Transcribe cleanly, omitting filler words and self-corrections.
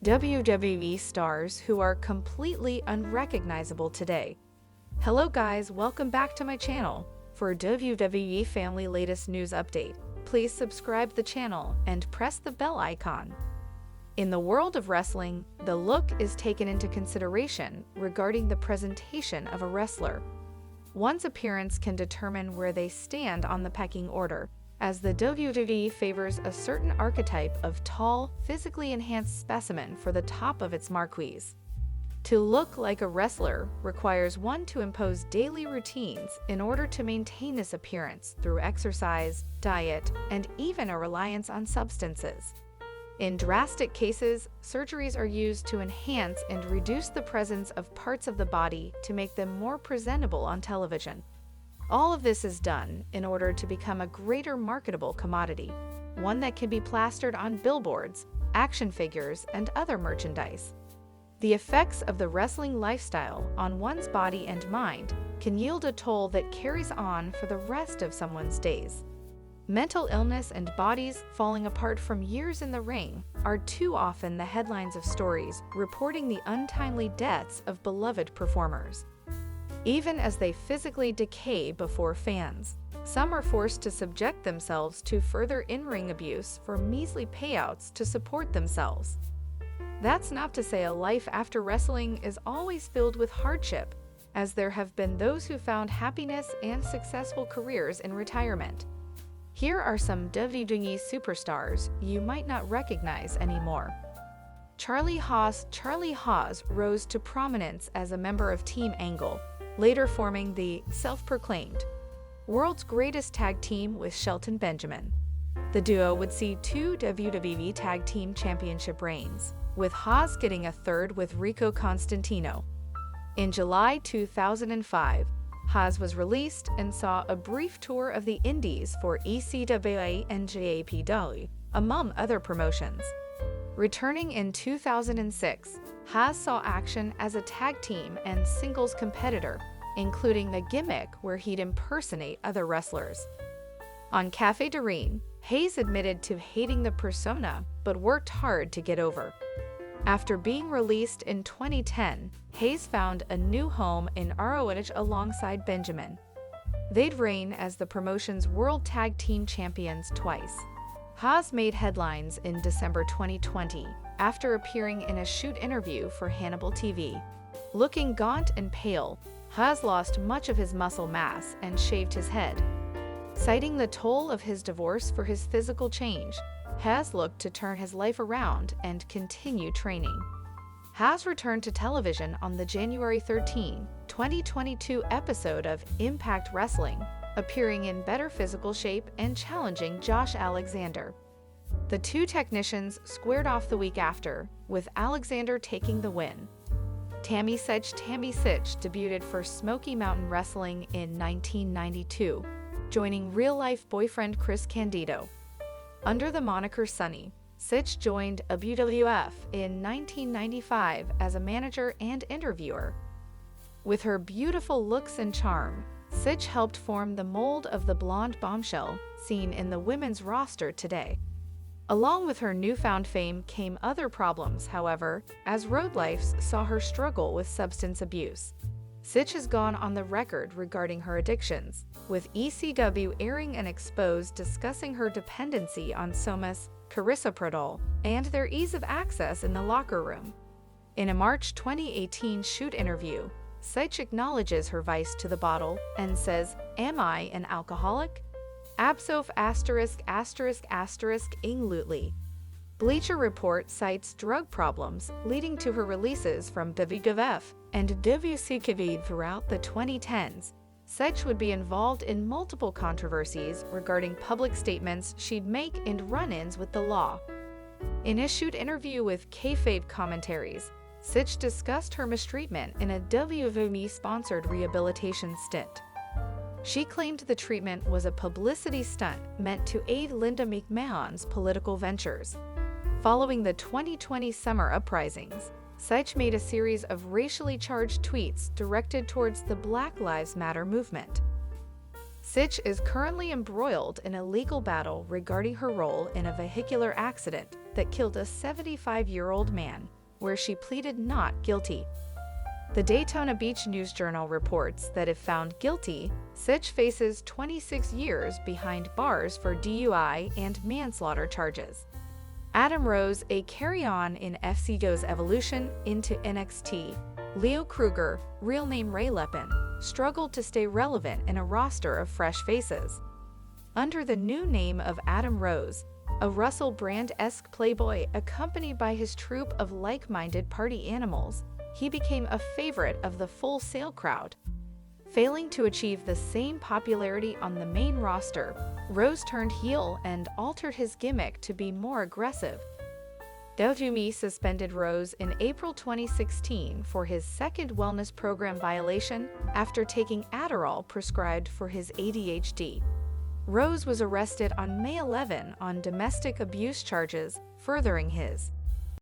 WWE stars who are completely unrecognizable today. Hello guys, welcome back to my channel. For WWE family latest news update, please subscribe the channel and press the bell icon. In the world of wrestling, the look is taken into consideration regarding the presentation of a wrestler. One's appearance can determine where they stand on the pecking order, as the WWE favors a certain archetype of tall, physically enhanced specimen for the top of its marquees. To look like a wrestler requires one to impose daily routines in order to maintain this appearance through exercise, diet, and even a reliance on substances. In drastic cases, surgeries are used to enhance and reduce the presence of parts of the body to make them more presentable on television. All of this is done in order to become a greater marketable commodity, one that can be plastered on billboards, action figures, and other merchandise. The effects of the wrestling lifestyle on one's body and mind can yield a toll that carries on for the rest of someone's days. Mental illness and bodies falling apart from years in the ring are too often the headlines of stories reporting the untimely deaths of beloved performers. Even as they physically decay before fans, some are forced to subject themselves to further in-ring abuse for measly payouts to support themselves. That's not to say a life after wrestling is always filled with hardship, as there have been those who found happiness and successful careers in retirement. Here are some WWE superstars you might not recognize anymore. Charlie Haas rose to prominence as a member of Team Angle, later forming the self-proclaimed world's greatest tag team with Shelton Benjamin. The duo would see 2 WWE Tag Team Championship reigns, with Haas getting a third with Rico Constantino. In July 2005, Haas was released and saw a brief tour of the Indies for ECWA and JAPW, among other promotions. Returning in 2006, Haas saw action as a tag team and singles competitor, including the gimmick where he'd impersonate other wrestlers. On Café de Ring, Hayes admitted to hating the persona but worked hard to get over. After being released in 2010, Hayes found a new home in ROH alongside Benjamin. They'd reign as the promotion's World Tag Team Champions twice. Haas made headlines in December 2020 after appearing in a shoot interview for Hannibal TV. Looking gaunt and pale, Haas lost much of his muscle mass and shaved his head. Citing the toll of his divorce for his physical change, Haas looked to turn his life around and continue training. Haas returned to television on the January 13, 2022 episode of Impact Wrestling, appearing in better physical shape and challenging Josh Alexander. The two technicians squared off the week after, with Alexander taking the win. Tammy Sytch debuted for Smoky Mountain Wrestling in 1992, joining real-life boyfriend Chris Candido. Under the moniker Sunny, Sytch joined WWF in 1995 as a manager and interviewer. With her beautiful looks and charm, Sytch helped form the mold of the blonde bombshell seen in the women's roster today. Along with her newfound fame came other problems, however, as Road Lifes saw her struggle with substance abuse. Sytch has gone on the record regarding her addictions, with ECW airing an exposed discussing her dependency on Somas, Carisoprodol, and their ease of access in the locker room. In a March 2018 shoot interview, Sytch acknowledges her vice to the bottle and says, "Am I an alcoholic? Absof ****** Lutely." Bleacher Report cites drug problems leading to her releases from WWF and WCW throughout the 2010s. Sytch would be involved in multiple controversies regarding public statements she'd make and run-ins with the law. In a shoot interview with Kayfabe Commentaries, Sytch discussed her mistreatment in a WWE-sponsored rehabilitation stint. She claimed the treatment was a publicity stunt meant to aid Linda McMahon's political ventures. Following the 2020 summer uprisings, Sytch made a series of racially charged tweets directed towards the Black Lives Matter movement. Sitch is currently embroiled in a legal battle regarding her role in a vehicular accident that killed a 75-year-old man, where she pleaded not guilty. The Daytona Beach News-Journal reports that if found guilty, Sitch faces 26 years behind bars for DUI and manslaughter charges. Adam Rose, a carry-on in FCO's evolution into NXT, Leo Kruger, real name Ray Lepin, struggled to stay relevant in a roster of fresh faces. Under the new name of Adam Rose, a Russell Brand-esque playboy accompanied by his troupe of like-minded party animals, he became a favorite of the Full Sail crowd. Failing to achieve the same popularity on the main roster, Rose turned heel and altered his gimmick to be more aggressive. WWE suspended Rose in April 2016 for his second wellness program violation after taking Adderall prescribed for his ADHD. Rose was arrested on May 11 on domestic abuse charges, furthering his